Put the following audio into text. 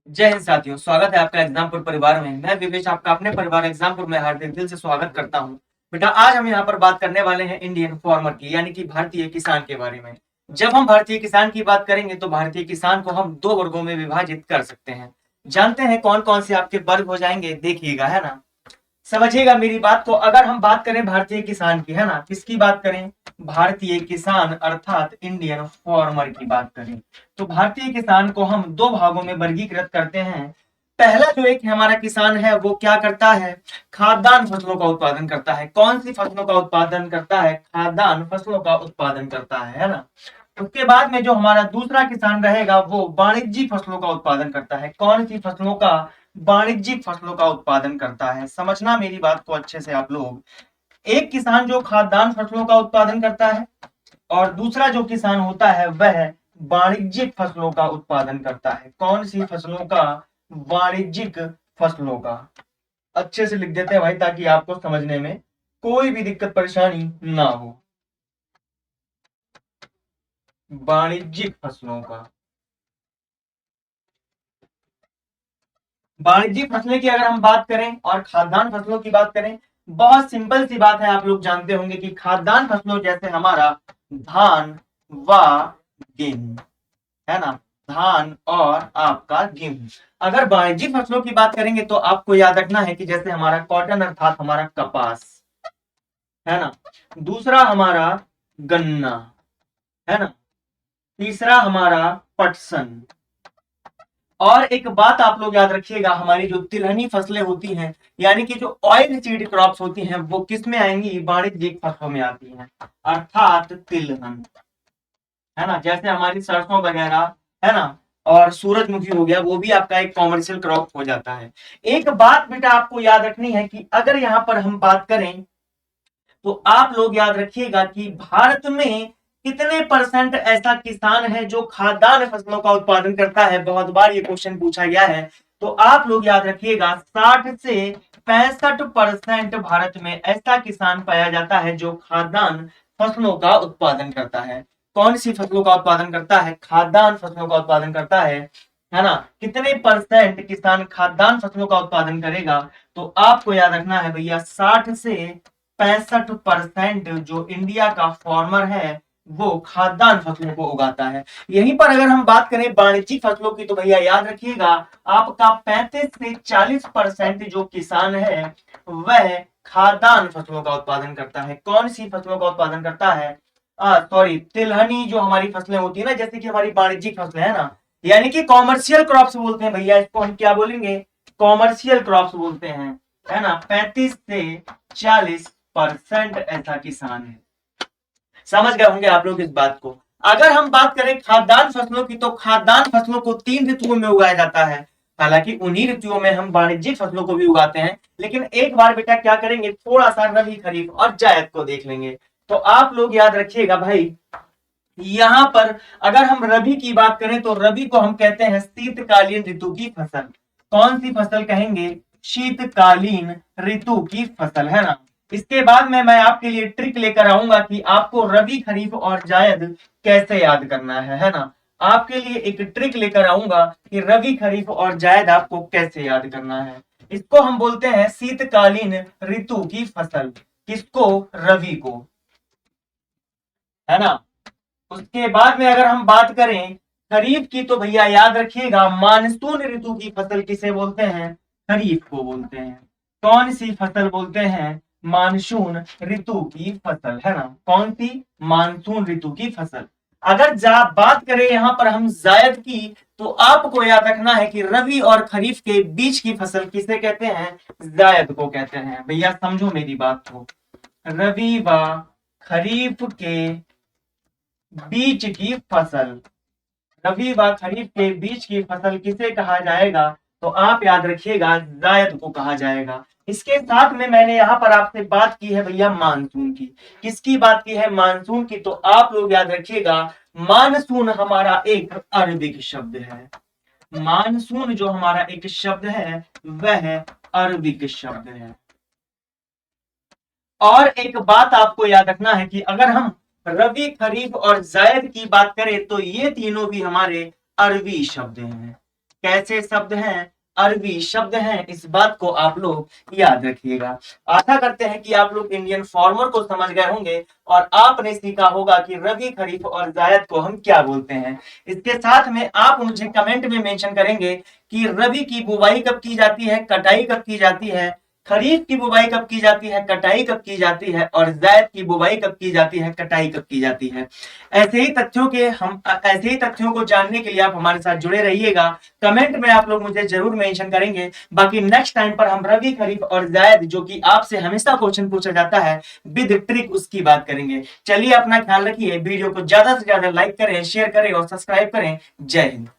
जय हिंद साथियों, स्वागत है आपका एग्जामपुर परिवार में। मैं विवेश आपका अपने परिवार एग्जामपुर में हार्दिक दिल से स्वागत करता हूं। बेटा, आज हम यहाँ पर बात करने वाले हैं इंडियन फार्मर की, यानी कि भारतीय किसान के बारे में। जब हम भारतीय किसान की बात करेंगे तो भारतीय किसान को हम दो वर्गों में विभाजित कर सकते हैं। जानते हैं कौन कौन से आपके वर्ग हो जाएंगे, देखिएगा, है ना। समझिएगा मेरी बात को। अगर हम बात करें भारतीय किसान की, है ना, किसकी बात करें? भारतीय किसान अर्थात इंडियन फार्मर की बात करें तो भारतीय किसान को हम दो भागों में वर्गीकृत करते हैं। पहला जो एक हमारा किसान है वो क्या करता है? खाद्यान्न फसलों का उत्पादन करता है। कौन सी फसलों का उत्पादन करता है? खाद्यान्न फसलों का उत्पादन करता है ना। उसके बाद में जो हमारा दूसरा किसान रहेगा वो वाणिज्यिक फसलों का उत्पादन करता है। कौन सी फसलों का? वाणिज्यिक फसलों का उत्पादन करता है। समझना मेरी बात को अच्छे से आप लोग। एक किसान जो खाद्यान्न फसलों का उत्पादन करता है और दूसरा जो किसान होता है वह वाणिज्यिक फसलों का उत्पादन करता है। कौन सी फसलों का? वाणिज्यिक फसलों का। अच्छे से लिख देते हैं भाई, ताकि आपको समझने में कोई भी दिक्कत परेशानी ना हो। वाणिज्यिक फसलों का। वाणिज्यिक फसलें की अगर हम बात करें और खाद्यान्न फसलों की बात करें, बहुत सिंपल सी बात है। आप लोग जानते होंगे कि खाद्यान्न फसलों जैसे हमारा धान व गेहूं, है ना, धान और आपका गेहूं। अगर वाणिज्यिक फसलों की बात करेंगे तो आपको याद रखना है कि जैसे हमारा कॉटन अर्थात हमारा कपास, है ना, दूसरा हमारा गन्ना, है ना, तीसरा हमारा पटसन। और एक बात आप लोग याद रखिएगा, हमारी जो तिलहनी फसलें होती हैं, यानी कि जो ऑयल सीड क्रॉप्स होती हैं, वो किस में आएंगी? वाणिज्यिक फसलों में आती हैं, अर्थात तिलहन, है ना। जैसे हमारी सरसों वगैरह, है ना, और सूरजमुखी हो गया, वो भी आपका एक कॉमर्शियल क्रॉप हो जाता है। एक बात बेटा आपको याद रखनी है कि अगर यहाँ पर हम बात करें तो आप लोग याद रखिएगा कि भारत में कितने परसेंट ऐसा किसान है जो खाद्यान्न फसलों का उत्पादन करता है। बहुत बार ये क्वेश्चन पूछा गया है, तो आप लोग याद रखिएगा 60 से 65% भारत में ऐसा किसान पाया जाता है जो खाद्यान्न फसलों का उत्पादन करता है। कौन सी फसलों का उत्पादन करता है? खाद्यान्न फसलों का उत्पादन करता है ना। कितने परसेंट किसान खाद्यान्न फसलों का उत्पादन करेगा? तो आपको याद रखना है भैया, 60 से 65% जो इंडिया का फार्मर है वो खाद्यान्न फसलों को उगाता है। यहीं पर अगर हम बात करें वाणिज्यिक फसलों की तो भैया याद रखिएगा, आपका 35 से 40% जो किसान है वह खाद्यान्न फसलों का उत्पादन करता है। कौन सी फसलों का उत्पादन करता है? सॉरी, तिलहनी जो हमारी फसलें होती है ना, जैसे कि हमारी वाणिज्यिक फसलें, है ना, यानी कि कॉमर्शियल क्रॉप्स बोलते हैं भैया। इसको हम क्या बोलेंगे? कॉमर्शियल क्रॉप्स बोलते हैं, है ना। 35 से 40% ऐसा किसान है। समझ गए होंगे आप लोग इस बात को। अगर हम बात करें खाद्यान्न फसलों की तो खाद्यान्न फसलों को 3 ऋतुओं में उगाया जाता है। हालांकि उन्हीं ऋतुओं में हम वाणिज्यिक फसलों को भी उगाते हैं, लेकिन एक बार बेटा क्या करेंगे, थोड़ा सा रबी, खरीफ और जायद को देख लेंगे। तो आप लोग याद रखिएगा भाई, यहां पर अगर हम रबी की बात करें तो रबी को हम कहते हैं शीतकालीन ऋतु की फसल। कौन सी फसल कहेंगे? शीतकालीन ऋतु की फसल, है ना। इसके बाद में मैं आपके लिए ट्रिक लेकर आऊंगा कि आपको रबी, खरीफ और जायद कैसे याद करना है ना। आपके लिए एक ट्रिक लेकर आऊंगा कि रबी, खरीफ और जायद आपको कैसे याद करना है। इसको हम बोलते हैं शीतकालीन ऋतु की फसल। किसको? रबी को, है ना। उसके बाद में अगर हम बात करें खरीफ की तो भैया याद रखिएगा, मानसून ऋतु की फसल किसे बोलते हैं? खरीफ को बोलते हैं। कौन सी फसल बोलते हैं? मानसून ऋतु की फसल, है ना। कौन सी? मानसून ऋतु की फसल। अगर बात करें यहां पर हम जायद की, तो आपको याद रखना है कि रबी और खरीफ के बीच की फसल किसे कहते हैं? जायद को कहते हैं। भैया समझो मेरी बात को, रबी व खरीफ के बीच की फसल, रबी व खरीफ के बीच की फसल किसे कहा जाएगा? तो आप याद रखिएगा, जायद को कहा जाएगा। इसके साथ में मैंने यहाँ पर आपसे बात की है भैया मानसून की। किसकी बात की है? मानसून की। तो आप लोग याद रखिएगा, मानसून हमारा एक अरबिक शब्द है। मानसून जो हमारा एक शब्द है वह अरबिक शब्द है। और एक बात आपको याद रखना है कि अगर हम रबी, खरीफ और जायद की बात करें तो ये तीनों भी हमारे अरबी शब्द हैं। कैसे शब्द हैं, अरबी शब्द हैं, इस बात को आप लोग याद रखिएगा। आशा करते हैं कि आप लोग इंडियन फार्मर को समझ गए होंगे और आपने सीखा होगा कि रबी, खरीफ और जायद को हम क्या बोलते हैं। इसके साथ में आप मुझे कमेंट में मेंशन करेंगे कि रबी की बुवाई कब की जाती है, कटाई कब की जाती है, खरीफ की बुवाई कब की जाती है, कटाई कब की जाती है, और जायद की बुवाई कब की जाती है, कटाई कब की जाती है। ऐसे ही तथ्यों को जानने के लिए आप हमारे साथ जुड़े रहिएगा। कमेंट में आप लोग मुझे जरूर मेंशन करेंगे। बाकी नेक्स्ट टाइम पर हम रबी, खरीफ और जायद, जो कि आपसे हमेशा क्वेश्चन पूछा जाता है विद ट्रिक, उसकी बात करेंगे। चलिए अपना ख्याल रखिए, वीडियो को ज्यादा से ज्यादा लाइक करें, शेयर करें और सब्सक्राइब करें। जय हिंद।